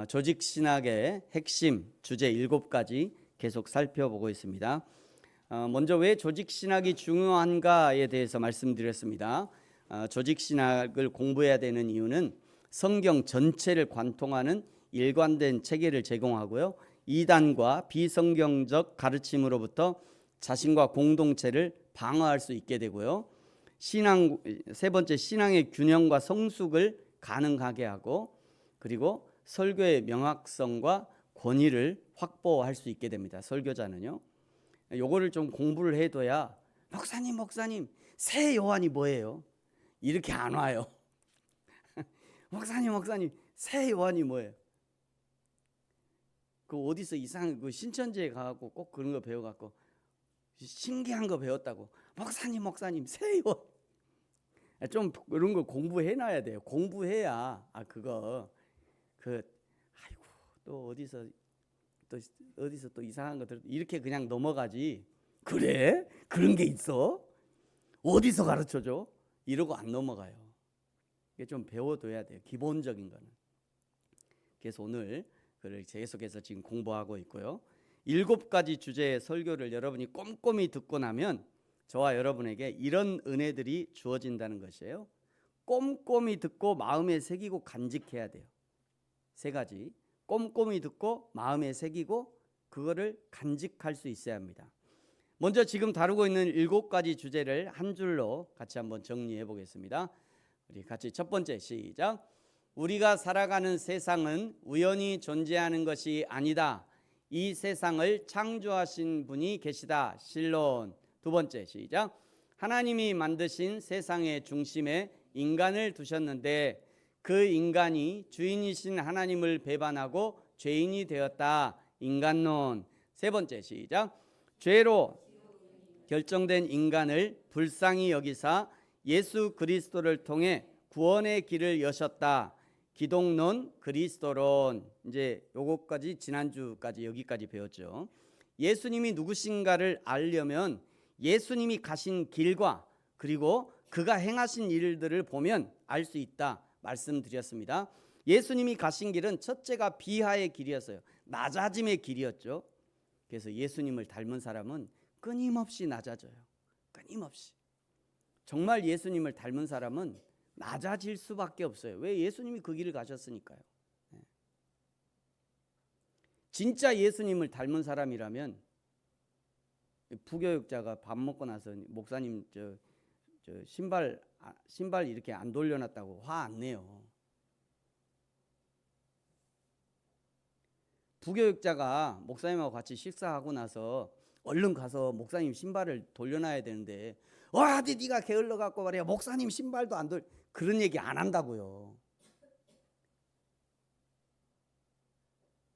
조직신학의 핵심 주제 7가지 계속 살펴보고 있습니다. 먼저 왜 조직신학이 중요한가에 대해서 말씀드렸습니다. 조직신학을 공부해야 되는 이유는 성경 전체를 관통하는 일관된 체계를 제공하고요, 이단과 비성경적 가르침으로부터 자신과 공동체를 방어할 수 있게 되고요, 세 번째, 신앙의 균형과 성숙을 가능하게 하고, 그리고 설교의 명확성과 권위를 확보할 수 있게 됩니다. 설교자는요, 요거를 좀 공부를 해둬야 목사님 새 요한이 뭐예요? 이렇게 안 와요. 목사님 새 요한이 뭐예요? 그 어디서 이상한 그 신천지에 가갖고 꼭 그런 거 배워갖고 신기한 거 배웠다고 목사님 새 요한, 좀 그런 거 공부해놔야 돼요. 공부해야 그거 아이고 또 어디서 또 이상한 거 이렇게 그냥 넘어가지. 그래? 그런 게 있어? 어디서 가르쳐줘? 이러고 안 넘어가요. 이게 좀 배워둬야 돼요. 기본적인 거는. 그래서 오늘 그걸 계속해서 지금 공부하고 있고요. 7가지 주제의 설교를 여러분이 꼼꼼히 듣고 나면 저와 여러분에게 이런 은혜들이 주어진다는 것이에요. 꼼꼼히 듣고 마음에 새기고 간직해야 돼요. 3가지. 꼼꼼히 듣고 마음에 새기고 그거를 간직할 수 있어야 합니다. 먼저 지금 다루고 있는 7가지 주제를 한 줄로 같이 한번 정리해 보겠습니다. 우리 같이 첫 번째 시작. 우리가 살아가는 세상은 우연히 존재하는 것이 아니다. 이 세상을 창조하신 분이 계시다. 실론. 두 번째 시작. 하나님이 만드신 세상의 중심에 인간을 두셨는데 그 인간이 주인이신 하나님을 배반하고 죄인이 되었다. 인간론. 세 번째 시작. 죄로 결정된 인간을 불쌍히 여기사 예수 그리스도를 통해 구원의 길을 여셨다. 기독론, 그리스도론. 이제 요것까지 지난주까지 여기까지 배웠죠. 예수님이 누구신가를 알려면 예수님이 가신 길과 그리고 그가 행하신 일들을 보면 알 수 있다 말씀드렸습니다. 예수님이 가신 길은 첫째가 비하의 길이었어요. 낮아짐의 길이었죠. 그래서 예수님을 닮은 사람은 끊임없이 낮아져요. 끊임없이. 정말 예수님을 닮은 사람은 낮아질 수밖에 없어요. 왜? 예수님이 그 길을 가셨으니까요. 진짜 예수님을 닮은 사람이라면 부교육자가 밥 먹고 나서 목사님 저 신발 이렇게 안 돌려놨다고 화 안 내요. 부교육자가 목사님하고 같이 식사하고 나서 얼른 가서 목사님 신발을 돌려놔야 되는데 어디 네가 게을러 갖고 말이야 목사님 신발도 안 그런 얘기 안 한다고요.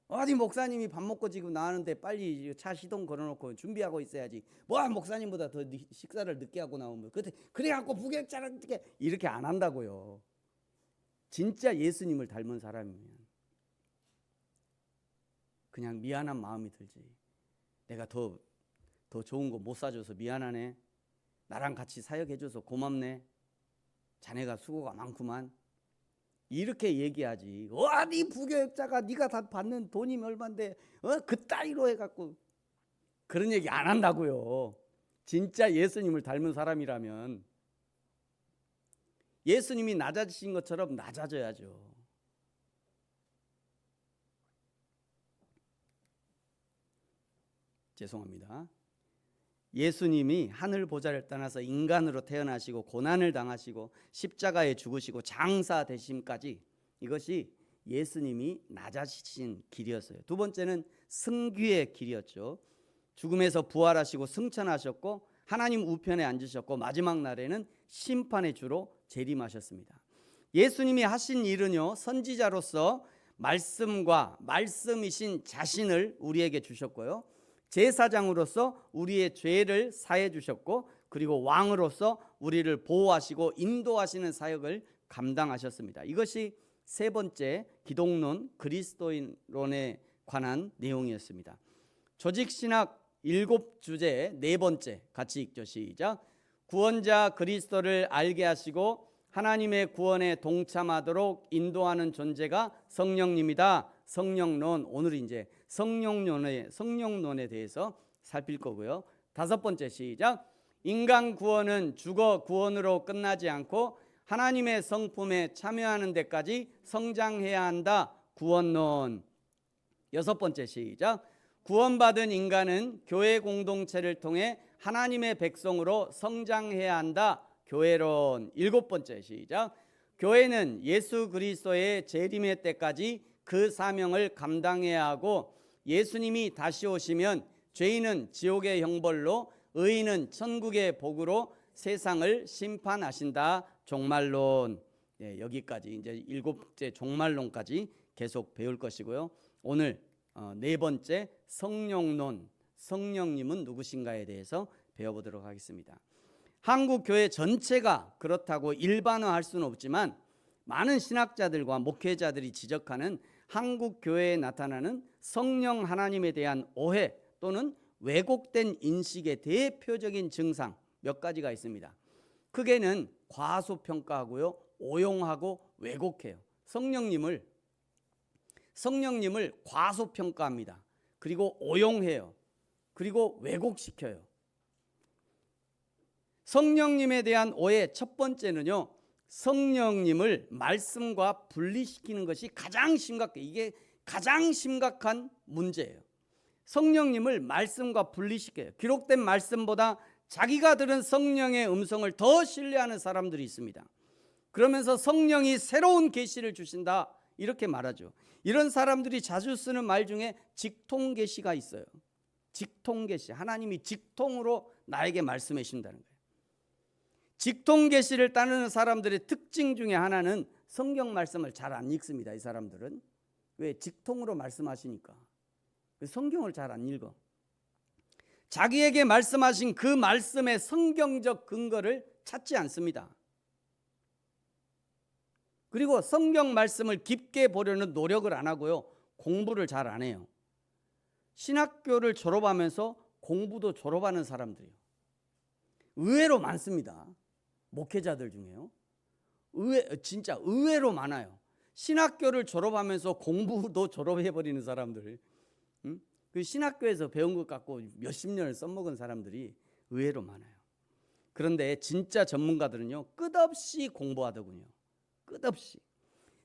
어디 목사님이 밥 먹고 지금 나왔는데 빨리 차 시동 걸어놓고 준비하고 있어야지. 뭐 목사님보다 더 식사를 늦게 하고 나오면 그래갖고 부교육자는 이렇게 안 한다고요. 진짜 예수님을 닮은 사람이면 그냥 미안한 마음이 들지. 내가 더 좋은 거 못 사줘서 미안하네. 나랑 같이 사역해줘서 고맙네. 자네가 수고가 많구만. 이렇게 얘기하지. 어디 부교육자가 네가 다 받는 돈이 얼만데 그 따위로 해갖고 그런 얘기 안 한다고요. 진짜 예수님을 닮은 사람이라면 예수님이 낮아지신 것처럼 낮아져야죠. 죄송합니다. 예수님이 하늘 보좌를 떠나서 인간으로 태어나시고 고난을 당하시고 십자가에 죽으시고 장사 되심까지 이것이 예수님이 낮아지신 길이었어요. 두 번째는 승귀의 길이었죠. 죽음에서 부활하시고 승천하셨고 하나님 우편에 앉으셨고 마지막 날에는 심판의 주로 재림하셨습니다. 예수님이 하신 일은요, 선지자로서 말씀과 말씀이신 자신을 우리에게 주셨고요, 제사장으로서 우리의 죄를 사해 주셨고, 그리고 왕으로서 우리를 보호하시고 인도하시는 사역을 감당하셨습니다. 이것이 세 번째 기독론, 그리스도인론에 관한 내용이었습니다. 조직신학 7주제 네 번째 같이 읽죠. 시작. 구원자 그리스도를 알게 하시고 하나님의 구원에 동참하도록 인도하는 존재가 성령님이다. 성령론, 오늘 이제 성령론에 대해서 살필 거고요. 5번째 시작. 인간 구원은 죽어 구원으로 끝나지 않고 하나님의 성품에 참여하는 데까지 성장해야 한다. 구원론. 6번째 시작. 구원받은 인간은 교회 공동체를 통해 하나님의 백성으로 성장해야 한다. 교회론. 7번째 시작. 교회는 예수 그리스도의 재림의 때까지 그 사명을 감당해야 하고 예수님이 다시 오시면 죄인은 지옥의 형벌로 의인은 천국의 복으로 세상을 심판하신다. 종말론. 네, 여기까지 이제 7번째 종말론까지 계속 배울 것이고요. 오늘 4번째 성령론, 성령님은 누구신가에 대해서 배워보도록 하겠습니다. 한국 교회 전체가 그렇다고 일반화할 수는 없지만 많은 신학자들과 목회자들이 지적하는 한국 교회에 나타나는 성령 하나님에 대한 오해 또는 왜곡된 인식의 대표적인 증상 몇 가지가 있습니다. 크게는 과소평가하고요, 오용하고 왜곡해요. 성령님을 과소평가합니다. 그리고 오용해요. 그리고 왜곡시켜요. 성령님에 대한 오해 첫 번째는요, 성령님을 말씀과 분리시키는 것이 가장 심각해요. 이게 가장 심각한 문제예요. 성령님을 말씀과 분리시켜요. 기록된 말씀보다 자기가 들은 성령의 음성을 더 신뢰하는 사람들이 있습니다. 그러면서 성령이 새로운 계시를 주신다 이렇게 말하죠. 이런 사람들이 자주 쓰는 말 중에 직통계시가 있어요. 직통계시, 하나님이 직통으로 나에게 말씀해 주신다는 거예요. 직통계시를 따르는 사람들의 특징 중에 하나는 성경 말씀을 잘 안 읽습니다. 이 사람들은. 왜? 직통으로 말씀하시니까. 성경을 잘 안 읽어. 자기에게 말씀하신 그 말씀의 성경적 근거를 찾지 않습니다. 그리고 성경 말씀을 깊게 보려는 노력을 안 하고요, 공부를 잘 안 해요. 신학교를 졸업하면서 공부도 졸업하는 사람들이요, 의외로 많습니다. 목회자들 중에요. 진짜 의외로 많아요. 신학교를 졸업하면서 공부도 졸업해버리는 사람들. 그 신학교에서 배운 것 갖고 몇십 년을 써먹은 사람들이 의외로 많아요. 그런데 진짜 전문가들은요, 끝없이 공부하더군요. 끝없이.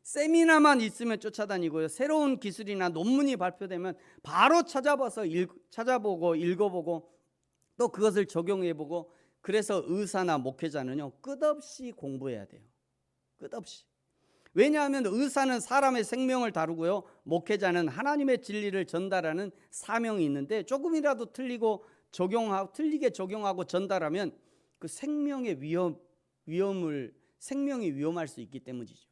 세미나만 있으면 쫓아다니고요, 새로운 기술이나 논문이 발표되면 바로 찾아보고 읽어보고 또 그것을 적용해보고, 그래서 의사나 목회자는요, 끝없이 공부해야 돼요. 끝없이. 왜냐하면 의사는 사람의 생명을 다루고요, 목회자는 하나님의 진리를 전달하는 사명이 있는데 조금이라도 틀리게 적용하고 전달하면 그 생명이 위험할 수 있기 때문이죠.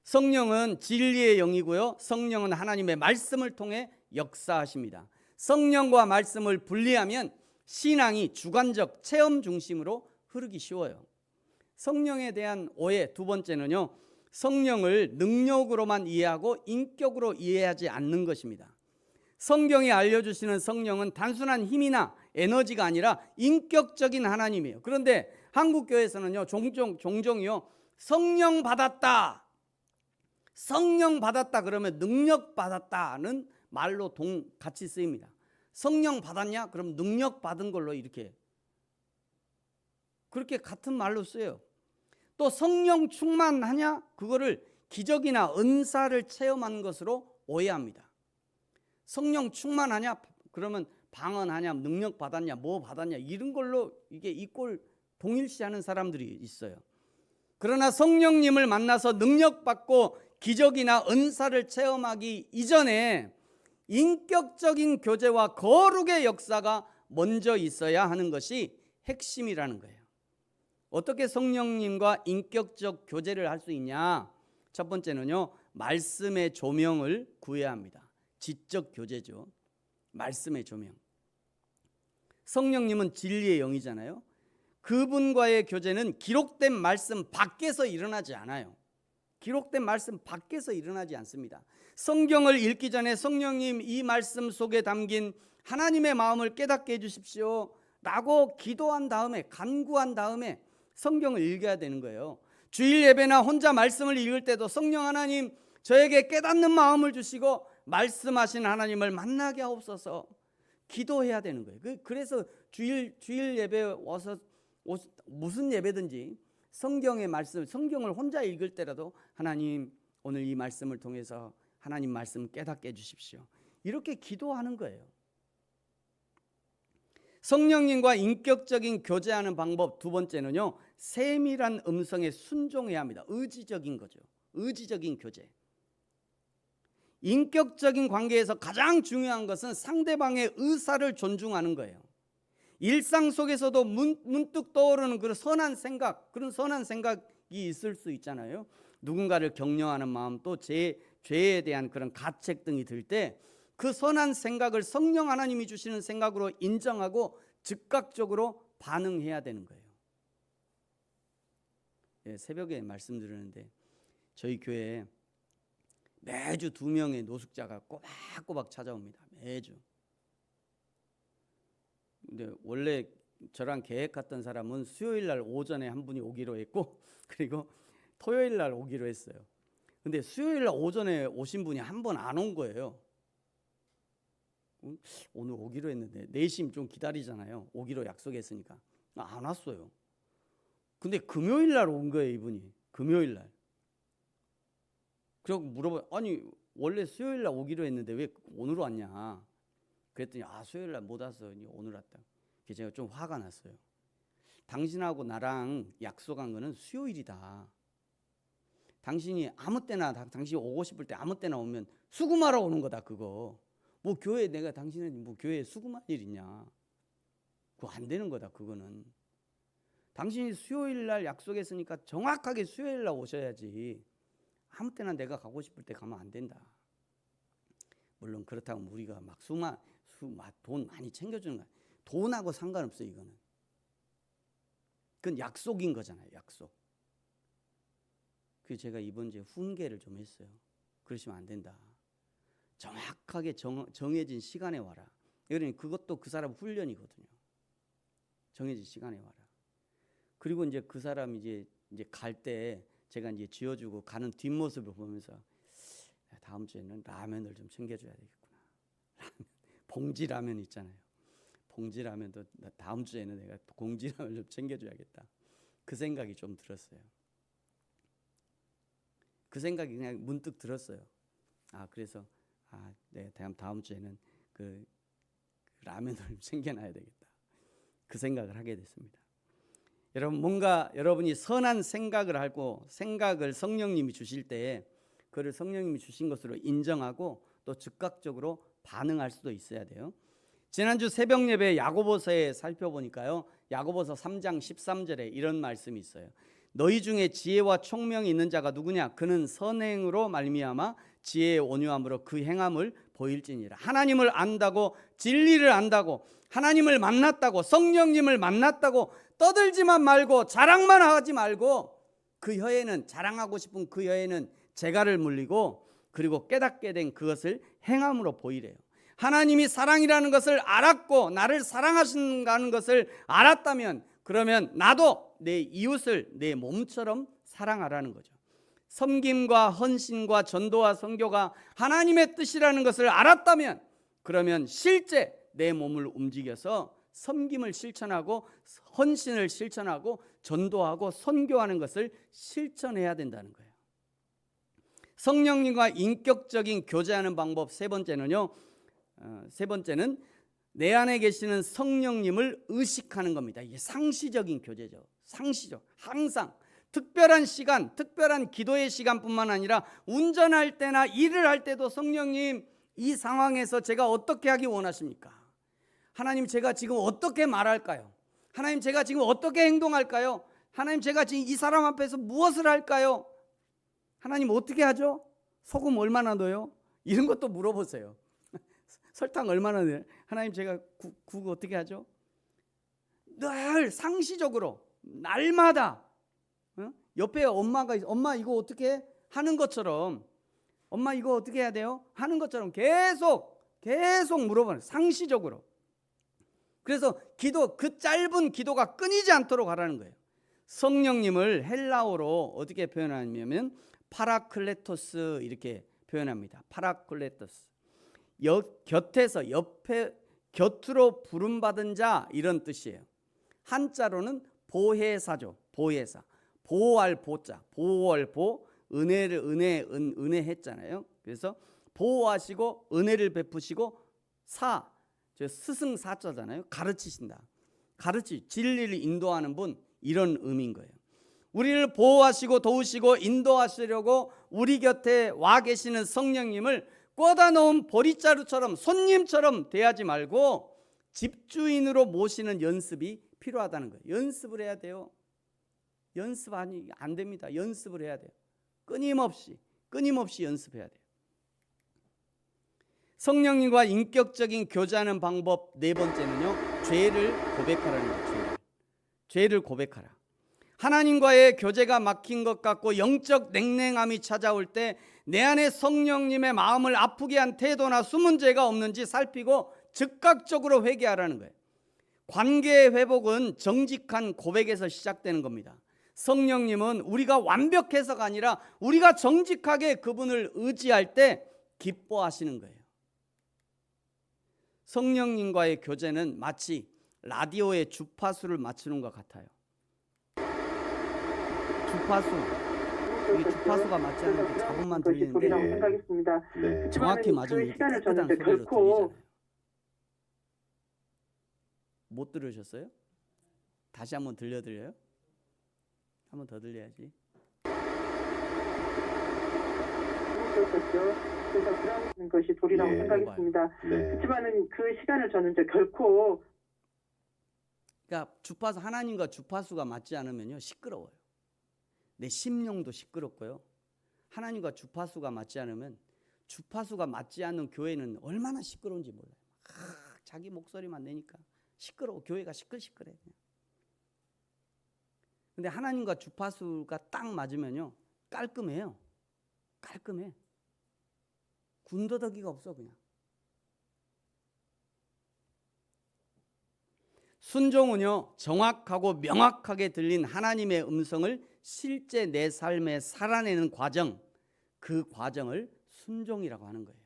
성령은 진리의 영이고요, 성령은 하나님의 말씀을 통해 역사하십니다. 성령과 말씀을 분리하면 신앙이 주관적 체험 중심으로 흐르기 쉬워요. 성령에 대한 오해 두 번째는요, 성령을 능력으로만 이해하고 인격으로 이해하지 않는 것입니다. 성경이 알려주시는 성령은 단순한 힘이나 에너지가 아니라 인격적인 하나님이에요. 그런데 한국 교회에서는요, 종종이요, 성령 받았다 그러면 능력 받았다는 말로 같이 쓰입니다. 성령 받았냐? 그럼 능력 받은 걸로 이렇게 그렇게 같은 말로 써요. 또 성령 충만하냐? 그거를 기적이나 은사를 체험한 것으로 오해합니다. 성령 충만하냐? 그러면 방언하냐? 능력 받았냐? 뭐 받았냐? 이런 걸로 이게 이꼴 동일시하는 사람들이 있어요. 그러나 성령님을 만나서 능력 받고 기적이나 은사를 체험하기 이전에 인격적인 교제와 거룩의 역사가 먼저 있어야 하는 것이 핵심이라는 거예요. 어떻게 성령님과 인격적 교제를 할 수 있냐? 첫 번째는요, 말씀의 조명을 구해야 합니다. 지적 교제죠. 말씀의 조명. 성령님은 진리의 영이잖아요. 그분과의 교제는 기록된 말씀 밖에서 일어나지 않아요. 기록된 말씀 밖에서 일어나지 않습니다. 성경을 읽기 전에 성령님 이 말씀 속에 담긴 하나님의 마음을 깨닫게 해주십시오 라고 기도한 다음에, 간구한 다음에 성경을 읽어야 되는 거예요. 주일 예배나 혼자 말씀을 읽을 때도 성령 하나님, 저에게 깨닫는 마음을 주시고 말씀하신 하나님을 만나게 하옵소서 기도해야 되는 거예요. 그래서 주일 예배 와서 무슨 예배든지 성경의 말씀, 성경을 혼자 읽을 때라도 하나님, 오늘 이 말씀을 통해서 하나님 말씀 깨닫게 해주십시오, 이렇게 기도하는 거예요. 성령님과 인격적인 교제하는 방법 두 번째는요, 세밀한 음성에 순종해야 합니다. 의지적인 거죠. 의지적인 교제. 인격적인 관계에서 가장 중요한 것은 상대방의 의사를 존중하는 거예요. 일상 속에서도 문득 떠오르는 그런 선한 생각이 있을 수 있잖아요. 누군가를 격려하는 마음, 또 죄에 대한 그런 가책 등이 들 때 그 선한 생각을 성령 하나님이 주시는 생각으로 인정하고 즉각적으로 반응해야 되는 거예요. 예, 새벽에 말씀드렸는데 저희 교회에 매주 2명의 노숙자가 꼬박꼬박 찾아옵니다. 매주. 근데 원래 저랑 계획했던 사람은 수요일 날 오전에 한 분이 오기로 했고, 그리고 토요일 날 오기로 했어요. 근데 수요일 날 오전에 오신 분이 한 번 안 온 거예요. 오늘 오기로 했는데 내심 좀 기다리잖아요. 오기로 약속했으니까. 안 왔어요. 근데 금요일 날 온 거예요, 이분이. 금요일 날. 그리고 물어봐요. 아니 원래 수요일 날 오기로 했는데 왜 오늘 왔냐. 그랬더니 수요일 날 못 왔어. 오늘 왔다. 그래서 제가 좀 화가 났어요. 당신하고 나랑 약속한 거는 수요일이다. 당신이 아무 때나, 당신이 오고 싶을 때 아무 때나 오면 수금하러 오는 거다, 그거. 뭐 교회, 내가 당신은 뭐 교회에 수금할 일 있냐. 그거 안 되는 거다, 그거는. 당신이 수요일 날 약속했으니까 정확하게 수요일 날 오셔야지. 아무 때나 내가 가고 싶을 때 가면 안 된다. 물론 그렇다고 우리가 막 돈 많이 챙겨주는 거야. 돈하고 상관없어요, 이거는. 그건 약속인 거잖아요, 약속. 그래서 제가 이번 주에 훈계를 좀 했어요. 그러시면 안 된다. 정확하게 정해진 시간에 와라. 그러니 그것도 그 사람 훈련이거든요. 정해진 시간에 와라. 그리고 이제 그 사람 이제 갈 때 제가 이제 쥐어주고 가는 뒷모습을 보면서 다음 주에는 라면을 좀 챙겨줘야 되겠구나. 봉지 라면 있잖아요. 봉지 라면도 다음 주에는 내가 봉지 라면 좀 챙겨줘야겠다. 그 생각이 좀 들었어요. 그 생각이 그냥 문득 들었어요. 그래서 네, 다음 주에는 그 라면을 좀 챙겨놔야 되겠다. 그 생각을 하게 됐습니다. 여러분, 뭔가 여러분이 선한 생각을 하고 생각을 성령님이 주실 때 그를 성령님이 주신 것으로 인정하고 또 즉각적으로 반응할 수도 있어야 돼요. 지난주 새벽 예배 야고보서에 살펴보니까요, 야고보서 3장 13절에 이런 말씀이 있어요. 너희 중에 지혜와 총명이 있는 자가 누구냐? 그는 선행으로 말미암아 지혜의 온유함으로 그 행함을 보일지니라. 하나님을 안다고, 진리를 안다고, 하나님을 만났다고, 성령님을 만났다고 떠들지만 말고 자랑만 하지 말고 그 혀에는, 자랑하고 싶은 그 혀에는 재갈을 물리고 그리고 깨닫게 된 그것을 행함으로 보이래요. 하나님이 사랑이라는 것을 알았고 나를 사랑하신다는 것을 알았다면 그러면 나도 내 이웃을 내 몸처럼 사랑하라는 거죠. 섬김과 헌신과 전도와 선교가 하나님의 뜻이라는 것을 알았다면 그러면 실제 내 몸을 움직여서 섬김을 실천하고 헌신을 실천하고 전도하고 선교하는 것을 실천해야 된다는 거예요. 성령님과 인격적인 교제하는 방법 세 번째는요. 세 번째는 내 안에 계시는 성령님을 의식하는 겁니다. 이게 상시적인 교제죠. 상시적. 항상 특별한 시간, 특별한 기도의 시간뿐만 아니라 운전할 때나 일을 할 때도 성령님, 이 상황에서 제가 어떻게 하기 원하십니까? 하나님, 제가 지금 어떻게 말할까요? 하나님, 제가 지금 어떻게 행동할까요? 하나님, 제가 지금 이 사람 앞에서 무엇을 할까요? 하나님, 어떻게 하죠? 소금 얼마나 넣어요? 이런 것도 물어보세요. 설탕 얼마나 넣어요? 하나님, 제가 국 어떻게 하죠? 늘 상시적으로 날마다 옆에 엄마가 엄마 이거 어떻게 해? 하는 것처럼, 엄마 이거 어떻게 해야 돼요? 하는 것처럼 계속 물어보는, 상시적으로. 그래서 그 짧은 기도가 끊이지 않도록 하라는 거예요. 성령님을 헬라어로 어떻게 표현하냐면 파라클레토스 이렇게 표현합니다. 파라클레토스. 곁에서 옆에 곁으로 부름받은 자 이런 뜻이에요. 한자로는 보혜사죠. 보혜사. 보호할 보자. 보호할 보. 은혜를 은혜 했잖아요. 그래서 보호하시고 은혜를 베푸시고 사. 저 스승 사자잖아요. 가르치신다. 진리를 인도하는 분 이런 의미인 거예요. 우리를 보호하시고 도우시고 인도하시려고 우리 곁에 와 계시는 성령님을 꽂아 놓은 보릿자루처럼 손님처럼 대하지 말고 집주인으로 모시는 연습이 필요하다는 거예요. 연습을 해야 돼요. 연습 안 됩니다. 연습을 해야 돼요. 끊임없이 연습해야 돼요. 성령님과 인격적인 교제하는 방법 네 번째는요, 죄를 고백하라는 거예요. 죄를 고백하라. 하나님과의 교제가 막힌 것 같고 영적 냉랭함이 찾아올 때 내 안에 성령님의 마음을 아프게 한 태도나 숨은 죄가 없는지 살피고 즉각적으로 회개하라는 거예요. 관계의 회복은 정직한 고백에서 시작되는 겁니다. 성령님은 우리가 완벽해서가 아니라 우리가 정직하게 그분을 의지할 때 기뻐하시는 거예요. 성령님과의 교제는 마치 라디오의 주파수를 맞추는 것 같아요. 이게 주파수가 맞지 않는 게 자국만 들리는데 정확히 맞으면 이렇게 깨끗한 소리로 들리잖아요. 못 들으셨어요? 다시 한번 들려드려요? 한번 더 들려야지. 그래서 그런 것이 도리라고 생각했습니다. 그렇지만은 그 시간을 저는 결코 그러니까 하나님과 주파수가 맞지 않으면요 시끄러워요. 내 심령도 시끄럽고요. 하나님과 주파수가 맞지 않으면 주파수가 맞지 않는 교회는 얼마나 시끄러운지 몰라요. 자기 목소리만 내니까 시끄러워. 교회가 시끌시끌해. 근데 하나님과 주파수가 딱 맞으면요 깔끔해요. 깔끔해. 군더더기가 없어 그냥. 순종은요 정확하고 명확하게 들린 하나님의 음성을 실제 내 삶에 살아내는 과정, 그 과정을 순종이라고 하는 거예요.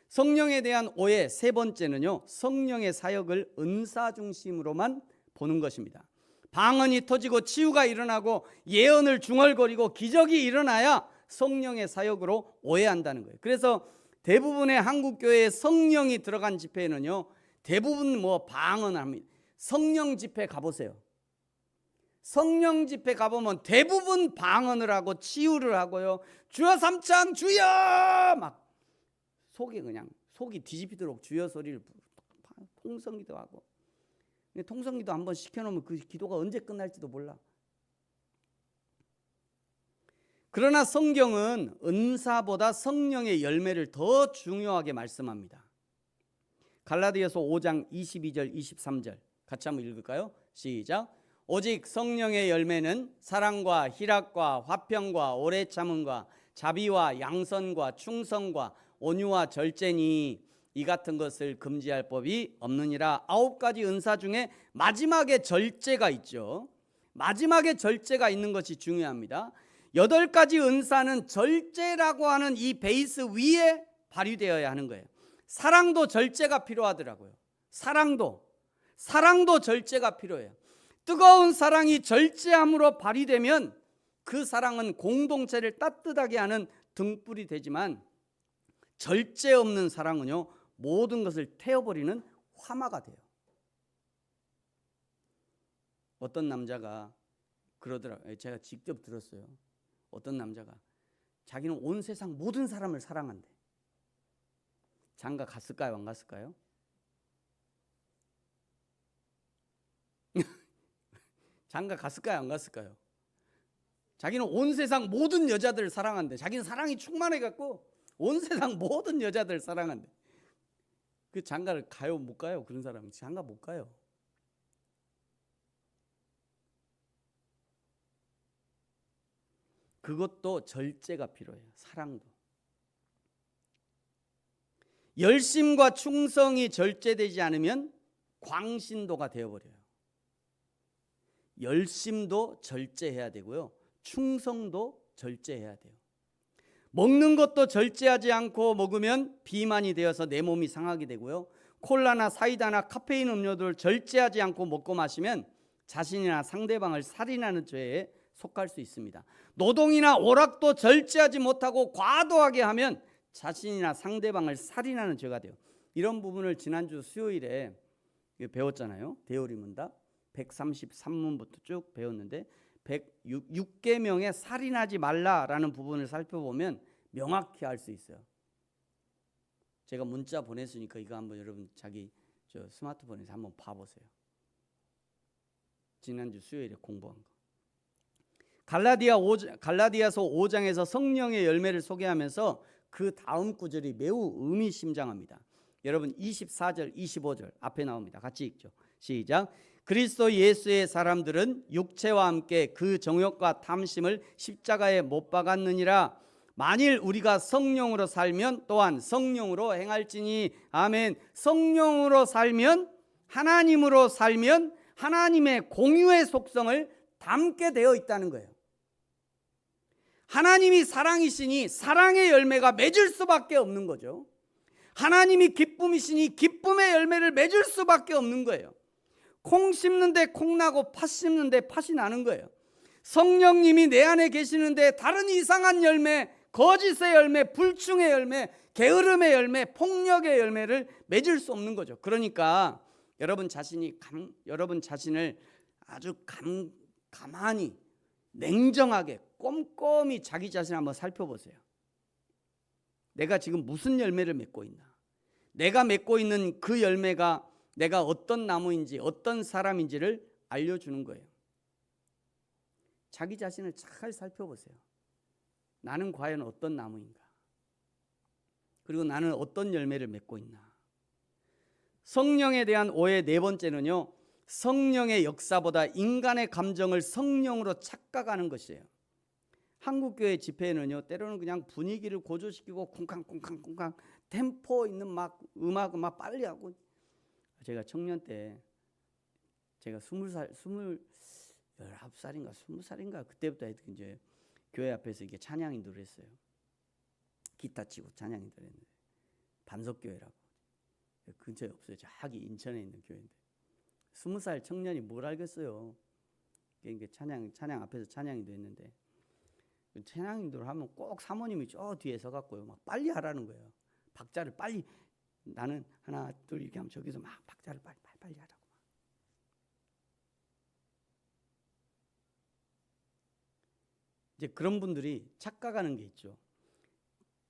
성령에 대한 오해 세 번째는요 성령의 사역을 은사 중심으로만 보는 것입니다. 방언이 터지고 치유가 일어나고 예언을 중얼거리고 기적이 일어나야 성령의 사역으로 오해한다는 거예요. 그래서 대부분의 한국 교회에 성령이 들어간 집회는요 대부분 방언합니다. 성령 집회 가보세요. 성령 집회 가보면 대부분 방언을 하고 치유를 하고요. 주여 삼창 주여 막 속이 뒤집히도록 주여 소리를 통성기도 하고. 통성기도 한번 시켜놓으면 그 기도가 언제 끝날지도 몰라. 그러나 성경은 은사보다 성령의 열매를 더 중요하게 말씀합니다. 갈라디아서 5장 22절 23절 같이 한번 읽을까요? 시작. 오직 성령의 열매는 사랑과 희락과 화평과 오래 참음과 자비와 양선과 충성과 온유와 절제니 이 같은 것을 금지할 법이 없느니라. 9가지 은사 중에 마지막에 절제가 있죠. 마지막에 절제가 있는 것이 중요합니다. 8가지 은사는 절제라고 하는 이 베이스 위에 발휘되어야 하는 거예요. 사랑도 절제가 필요하더라고요. 사랑도 절제가 필요해요. 뜨거운 사랑이 절제함으로 발휘되면 그 사랑은 공동체를 따뜻하게 하는 등불이 되지만 절제 없는 사랑은요 모든 것을 태워버리는 화마가 돼요. 어떤 남자가 그러더라고요. 제가 직접 들었어요. 어떤 남자가 자기는 온 세상 모든 사람을 사랑한대. 장가 갔을까요? 안 갔을까요? 장가 갔을까요? 안 갔을까요? 자기는 온 세상 모든 여자들을 사랑한대. 자기는 사랑이 충만해갖고 온 세상 모든 여자들을 사랑한대. 그 장가를 가요? 못 가요? 그런 사람은 장가 못 가요. 그것도 절제가 필요해요. 사랑도. 열심과 충성이 절제되지 않으면 광신도가 되어버려요. 열심도 절제해야 되고요, 충성도 절제해야 돼요. 먹는 것도 절제하지 않고 먹으면 비만이 되어서 내 몸이 상하게 되고요, 콜라나 사이다나 카페인 음료들을 절제하지 않고 먹고 마시면 자신이나 상대방을 살인하는 죄에 속할 수 있습니다. 노동이나 오락도 절제하지 못하고 과도하게 하면 자신이나 상대방을 살인하는 죄가 돼요. 이런 부분을 지난주 수요일에 배웠잖아요. 대요리문답 133문부터 쭉 배웠는데 106계명에 살인하지 말라라는 부분을 살펴보면 명확히 알 수 있어요. 제가 문자 보냈으니까 이거 한번 여러분 자기 스마트폰에서 한번 봐보세요. 지난주 수요일에 공부한 거. 갈라디아서 5장에서 성령의 열매를 소개하면서 그 다음 구절이 매우 의미심장합니다. 여러분 24절 25절 앞에 나옵니다. 같이 읽죠. 시작. 그리스도 예수의 사람들은 육체와 함께 그 정욕과 탐심을 십자가에 못 박았느니라. 만일 우리가 성령으로 살면 또한 성령으로 행할지니. 아멘. 성령으로 살면, 하나님으로 살면 하나님의 공유의 속성을 담게 되어 있다는 거예요. 하나님이 사랑이시니 사랑의 열매가 맺을 수밖에 없는 거죠. 하나님이 기쁨이시니 기쁨의 열매를 맺을 수밖에 없는 거예요. 콩 심는데 콩 나고 팥 심는데 팥이 나는 거예요. 성령님이 내 안에 계시는데 다른 이상한 열매, 거짓의 열매, 불충의 열매, 게으름의 열매, 폭력의 열매를 맺을 수 없는 거죠. 그러니까 여러분 자신을 아주 가만히 냉정하게 꼼꼼히 자기 자신을 한번 살펴보세요. 내가 지금 무슨 열매를 맺고 있나? 내가 맺고 있는 그 열매가 내가 어떤 나무인지 어떤 사람인지를 알려주는 거예요. 자기 자신을 잘 살펴보세요. 나는 과연 어떤 나무인가? 그리고 나는 어떤 열매를 맺고 있나? 성령에 대한 오해 네 번째는요, 성령의 역사보다 인간의 감정을 성령으로 착각하는 것이에요. 한국교회 집회에는요, 때로는 그냥 분위기를 고조시키고 쿵쾅쿵쾅쿵쾅 템포 있는 막 음악 빨리 하고. 제가 청년 때 제가 19살인가 20살인가 그때부터 이제 교회 앞에서 이게 찬양 인도를 했어요. 기타 치고 찬양 인도를 했는데 반석교회라고 근처에 없어요. 저기 인천에 있는 교회인데 20살 청년이 뭘 알겠어요. 이게 찬양 앞에서 찬양 인도 했는데 찬양 인도를 하면 꼭 사모님이 저 뒤에 서갖고요 막 빨리 하라는 거예요. 박자를 빨리, 나는 하나 둘 이렇게 하면 저기서 막 박자를 빨리 하라고. 이제 그런 분들이 착각하는 게 있죠.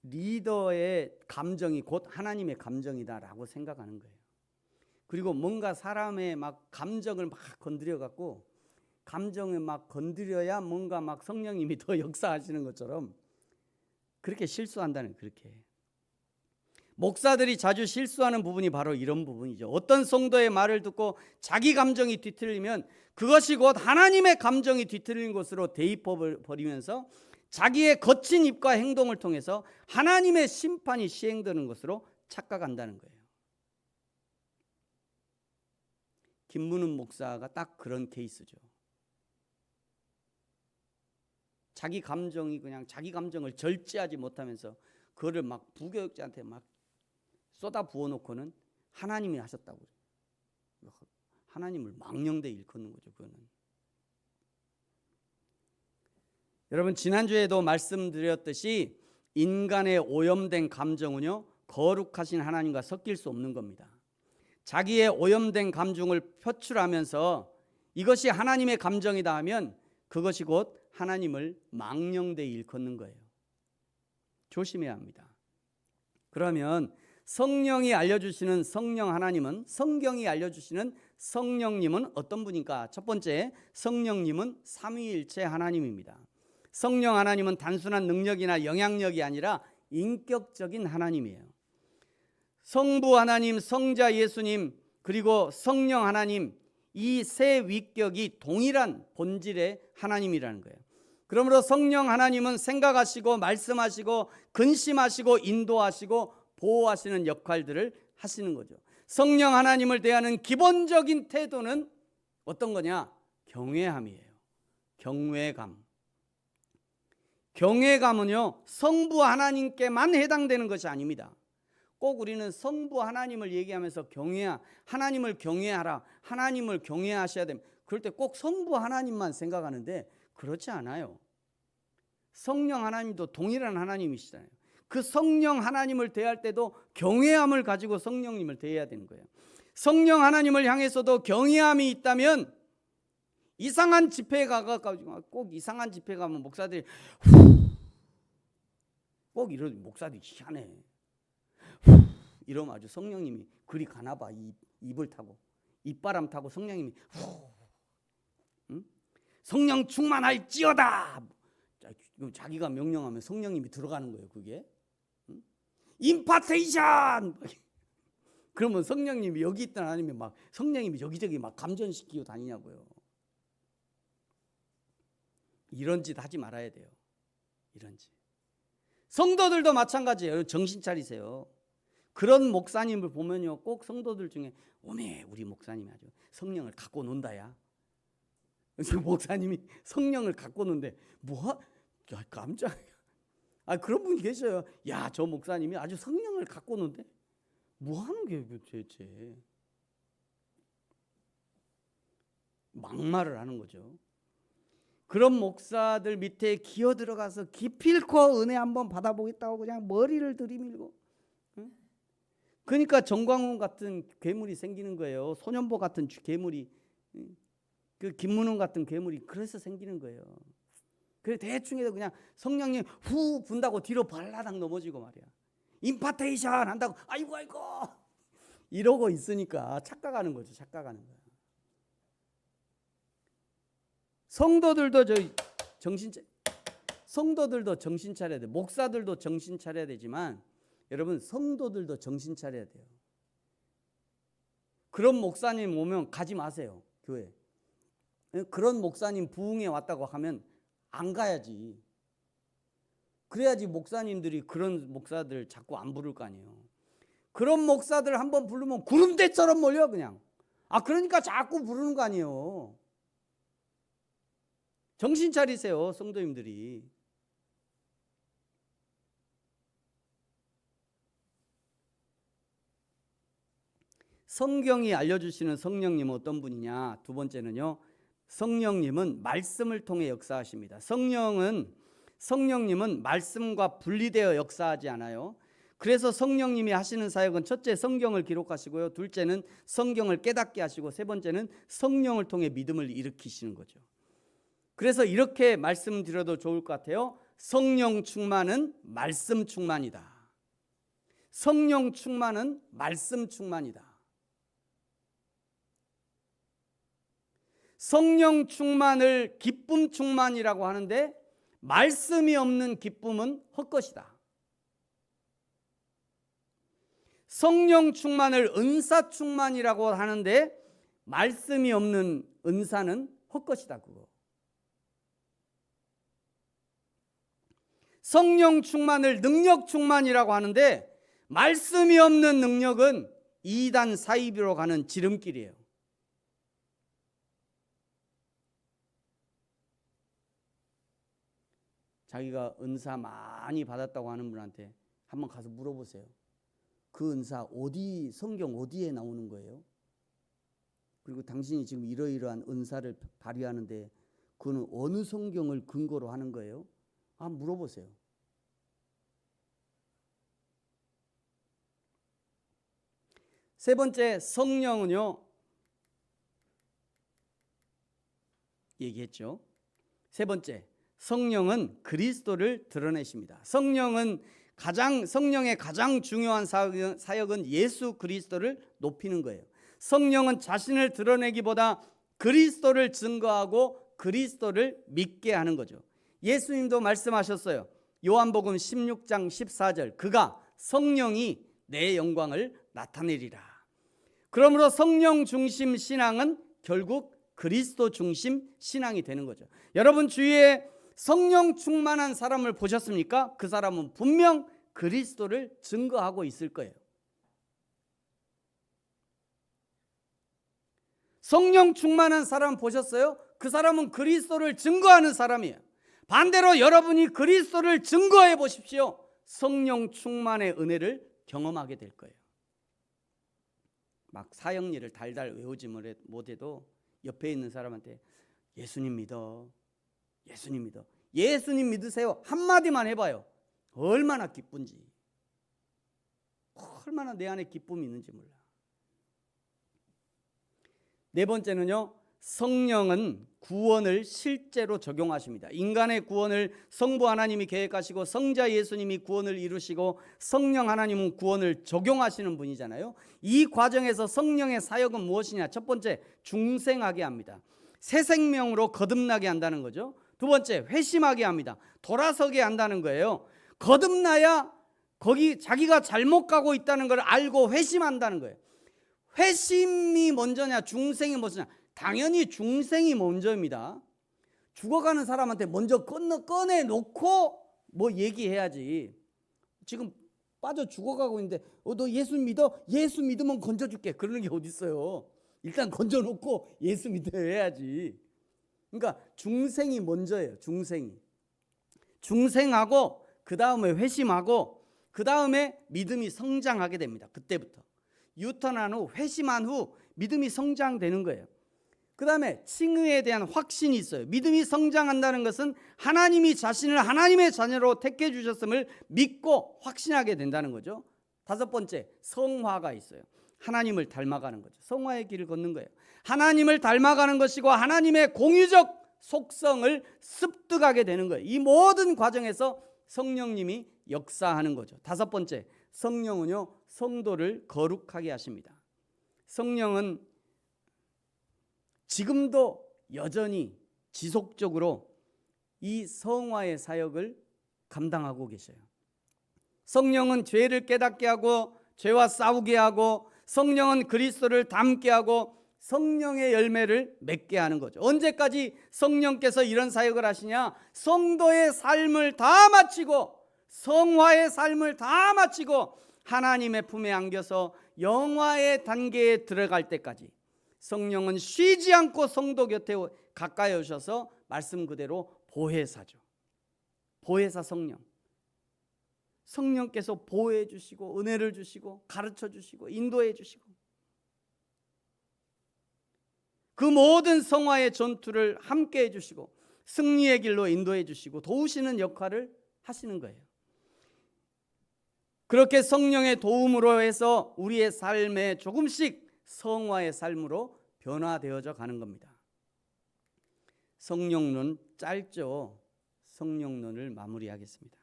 리더의 감정이 곧 하나님의 감정이다라고 생각하는 거예요. 그리고 뭔가 사람의 막 감정을 막 건드려 갖고 감정을 막 건드려야 뭔가 막 성령님이 더 역사하시는 것처럼 그렇게 실수한다는, 그렇게. 목사들이 자주 실수하는 부분이 바로 이런 부분이죠. 어떤 성도의 말을 듣고 자기 감정이 뒤틀리면 그것이 곧 하나님의 감정이 뒤틀린 것으로 대입해버리면서 자기의 거친 입과 행동을 통해서 하나님의 심판이 시행되는 것으로 착각한다는 거예요. 김문훈 목사가 딱 그런 케이스죠. 자기 감정을 절제하지 못하면서 그거를 막 부교육자한테 막 쏟아 부어놓고는 하나님이 하셨다고 그래요. 하나님을 망령되 일컫는 거죠. 그거는. 여러분 지난주에도 말씀드렸듯이 인간의 오염된 감정은요 거룩하신 하나님과 섞일 수 없는 겁니다. 자기의 오염된 감정을 표출하면서 이것이 하나님의 감정이다 하면 그것이 곧 하나님을 망령되 일컫는 거예요. 조심해야 합니다. 그러면 성령이 알려주시는 성령 하나님은, 성경이 알려주시는 성령님은 어떤 분인가? 첫 번째, 성령님은 삼위일체 하나님입니다. 성령 하나님은 단순한 능력이나 영향력이 아니라 인격적인 하나님이에요. 성부 하나님, 성자 예수님, 그리고 성령 하나님, 이 세 위격이 동일한 본질의 하나님이라는 거예요. 그러므로 성령 하나님은 생각하시고 말씀하시고 근심하시고 인도하시고 보호하시는 역할들을 하시는 거죠. 성령 하나님을 대하는 기본적인 태도는 어떤 거냐? 경외함이에요. 경외감. 경외감은요, 성부 하나님께만 해당되는 것이 아닙니다. 꼭 우리는 성부 하나님을 얘기하면서 하나님을 경외하라, 하나님을 경외하셔야 됩니다. 그럴 때 꼭 성부 하나님만 생각하는데 그렇지 않아요. 성령 하나님도 동일한 하나님이시잖아요. 그 성령 하나님을 대할 때도 경외함을 가지고 성령님을 대해야 되는 거예요. 성령 하나님을 향해서도 경외함이 있다면 이상한 집회에 가가지고 꼭 이상한 집회 가면 목사들이 꼭 이런 목사들이 희한해. 이러면 아주 성령님이 그리 가나 봐. 입을 타고 입바람 타고 성령님이 성령 충만할지어다. 자기가 명령하면 성령님이 들어가는 거예요. 그게 임파테이션. 그러면 성령님이 여기 있든 아니면 막 성령님이 여기저기 막 감전시키고 다니냐고요. 이런 짓 하지 말아야 돼요. 이런 짓. 성도들도 마찬가지예요. 정신 차리세요. 그런 목사님을 보면요, 꼭 성도들 중에 오메 우리 목사님이 아주 성령을 갖고 논다야. 목사님이 성령을 갖고 노는데 뭐? 야, 깜짝이야. 그런 분이 계셔요. 야, 저 목사님이 아주 성령을 갖고 노는데 뭐 하는 게 도대체? 막말을 하는 거죠. 그런 목사들 밑에 기어 들어가서 기필코 은혜 한번 받아보겠다고 그냥 머리를 들이밀고, 그러니까 정광훈 같은 괴물이 생기는 거예요. 소년보 같은 괴물이, 그 김문훈 같은 괴물이 그래서 생기는 거예요. 그래 대충 해서 그냥 성령님 후 분다고 뒤로 발라당 넘어지고 말이야. 임파테이션 한다고 아이고 이러고 있으니까 착각하는 거죠. 착각하는 거야. 성도들도 정신 차려야 돼. 목사들도 정신 차려야 되지만 여러분 성도들도 정신 차려야 돼요. 그런 목사님 오면 가지 마세요. 교회. 그런 목사님 부흥회 왔다고 하면 안 가야지. 그래야지 목사님들이 그런 목사들 자꾸 안 부를 거 아니에요. 그런 목사들 한번 부르면 구름대처럼 몰려 그냥. 그러니까 자꾸 부르는 거 아니에요. 정신 차리세요, 성도님들이. 성경이 알려주시는 성령님은 어떤 분이냐? 두 번째는요, 성령님은 말씀을 통해 역사하십니다. 성령님은 말씀과 분리되어 역사하지 않아요. 그래서 성령님이 하시는 사역은 첫째 성경을 기록하시고요, 둘째는 성경을 깨닫게 하시고, 세 번째는 성령을 통해 믿음을 일으키시는 거죠. 그래서 이렇게 말씀드려도 좋을 것 같아요. 성령 충만은 말씀 충만이다. 성령 충만은 말씀 충만이다. 성령 충만을 기쁨 충만이라고 하는데 말씀이 없는 기쁨은 헛것이다. 성령 충만을 은사 충만이라고 하는데 말씀이 없는 은사는 헛것이다. 그거. 성령 충만을 능력 충만이라고 하는데 말씀이 없는 능력은 이단 사이비로 가는 지름길이에요. 자기가 은사 많이 받았다고 하는 분한테 한번 가서 물어보세요. 그 은사 성경 어디에 나오는 거예요? 그리고 당신이 지금 이러이러한 은사를 발휘하는데 그거는 어느 성경을 근거로 하는 거예요? 한번 물어보세요. 세 번째, 성령은요, 얘기했죠. 세 번째, 성령은 그리스도를 드러내십니다. 성령의 가장 중요한 사역은 예수 그리스도를 높이는 거예요. 성령은 자신을 드러내기보다 그리스도를 증거하고 그리스도를 믿게 하는 거죠. 예수님도 말씀하셨어요. 요한복음 16장 14절, 그가 성령이 내 영광을 나타내리라. 그러므로 성령 중심 신앙은 결국 그리스도 중심 신앙이 되는 거죠. 여러분 주위에 성령 충만한 사람을 보셨습니까? 그 사람은 분명 그리스도를 증거하고 있을 거예요. 성령 충만한 사람 보셨어요? 그 사람은 그리스도를 증거하는 사람이에요. 반대로 여러분이 그리스도를 증거해 보십시오. 성령 충만의 은혜를 경험하게 될 거예요. 막 사형리를 달달 외우지 못해도 옆에 있는 사람한테 예수님 믿어, 예수님 믿어, 예수님 믿으세요 한마디만 해봐요. 얼마나 기쁜지, 얼마나 내 안에 기쁨이 있는지 몰라. 네 번째는요, 성령은 구원을 실제로 적용하십니다. 인간의 구원을 성부 하나님이 계획하시고 성자 예수님이 구원을 이루시고 성령 하나님은 구원을 적용하시는 분이잖아요. 이 과정에서 성령의 사역은 무엇이냐? 첫 번째, 중생하게 합니다. 새 생명으로 거듭나게 한다는 거죠. 두 번째, 회심하게 합니다. 돌아서게 한다는 거예요. 거듭나야 거기 자기가 잘못 가고 있다는 걸 알고 회심한다는 거예요. 회심이 먼저냐 중생이 먼저냐? 당연히 중생이 먼저입니다. 죽어가는 사람한테 먼저 꺼내놓고 뭐 얘기해야지. 지금 빠져 죽어가고 있는데 너 예수 믿어? 예수 믿으면 건져줄게. 그러는 게 어디 있어요. 일단 건져놓고 예수 믿어 해야지. 그러니까 중생이 먼저예요. 중생하고 그 다음에 회심하고 그 다음에 믿음이 성장하게 됩니다. 그때부터 유턴한 후 회심한 후 믿음이 성장되는 거예요. 그 다음에 칭의에 대한 확신이 있어요. 믿음이 성장한다는 것은 하나님이 자신을 하나님의 자녀로 택해 주셨음을 믿고 확신하게 된다는 거죠. 다섯 번째, 성화가 있어요. 하나님을 닮아가는 거죠. 성화의 길을 걷는 거예요. 하나님을 닮아가는 것이고 하나님의 공유적 속성을 습득하게 되는 거예요. 이 모든 과정에서 성령님이 역사하는 거죠. 다섯 번째, 성령은요 성도를 거룩하게 하십니다. 성령은 지금도 여전히 지속적으로 이 성화의 사역을 감당하고 계셔요. 성령은 죄를 깨닫게 하고 죄와 싸우게 하고 성령은 그리스도를 닮게 하고 성령의 열매를 맺게 하는 거죠. 언제까지 성령께서 이런 사역을 하시냐? 성도의 삶을 다 마치고 성화의 삶을 다 마치고 하나님의 품에 안겨서 영화의 단계에 들어갈 때까지 성령은 쉬지 않고 성도 곁에 가까이 오셔서 말씀 그대로 보혜사죠. 보혜사 성령. 성령께서 보호해 주시고 은혜를 주시고 가르쳐 주시고 인도해 주시고 그 모든 성화의 전투를 함께 해주시고 승리의 길로 인도해 주시고 도우시는 역할을 하시는 거예요. 그렇게 성령의 도움으로 해서 우리의 삶에 조금씩 성화의 삶으로 변화되어져 가는 겁니다. 성령론 짧죠. 성령론을 마무리하겠습니다.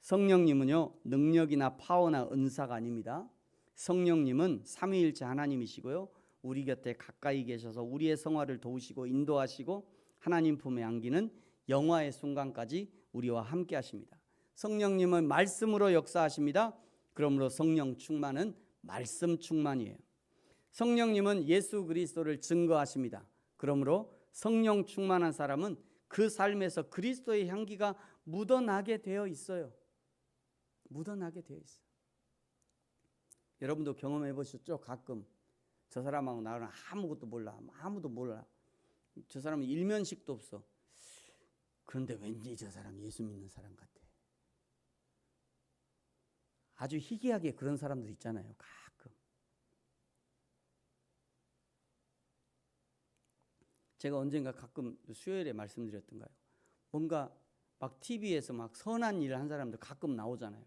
성령님은요 능력이나 파워나 은사가 아닙니다. 성령님은 삼위일체 하나님이시고요 우리 곁에 가까이 계셔서 우리의 성화를 도우시고 인도하시고 하나님 품에 안기는 영화의 순간까지 우리와 함께 하십니다. 성령님은 말씀으로 역사하십니다. 그러므로 성령 충만은 말씀 충만이에요. 성령님은 예수 그리스도를 증거하십니다. 그러므로 성령 충만한 사람은 그 삶에서 그리스도의 향기가 묻어나게 되어 있어요. 묻어나게 되어 있어요. 여러분도 경험해 보셨죠? 가끔 저 사람하고 나는 아무것도 몰라. 아무도 몰라. 저 사람은 일면식도 없어. 그런데 왠지 저 사람 예수 믿는 사람 같아. 아주 희귀하게 그런 사람들 있잖아요. 가끔. 제가 언젠가 가끔 수요일에 말씀드렸던가요? 뭔가 막 TV에서 막 선한 일을 한 사람들 가끔 나오잖아요.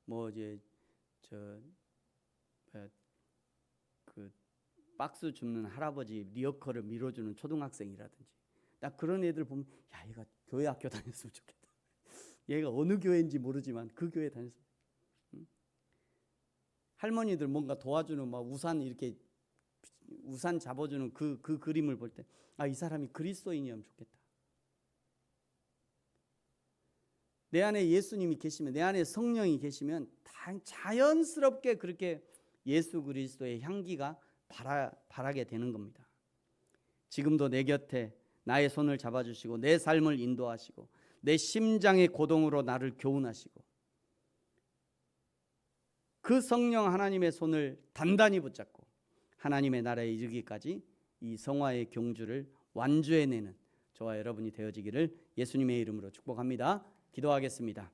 뭐 이제 그 박스 줍는 할아버지 리어커를 밀어주는 초등학생이라든지 나 그런 애들 보면 야 얘가 교회 학교 다녔으면 좋겠다. 얘가 어느 교회인지 모르지만 그 교회 다녔으면 좋겠다. 할머니들 뭔가 도와주는 막 우산 이렇게 우산 잡아주는 그 그림을 볼 때 아 이 사람이 그리스도인이면 좋겠다. 내 안에 예수님이 계시면 내 안에 성령이 계시면 자연스럽게 그렇게 예수 그리스도의 향기가 바라게 되는 겁니다. 지금도 내 곁에 나의 손을 잡아주시고 내 삶을 인도하시고 내 심장의 고동으로 나를 교훈하시고 그 성령 하나님의 손을 단단히 붙잡고 하나님의 나라에 이르기까지 이 성화의 경주를 완주해내는 저와 여러분이 되어지기를 예수님의 이름으로 축복합니다. 기도하겠습니다.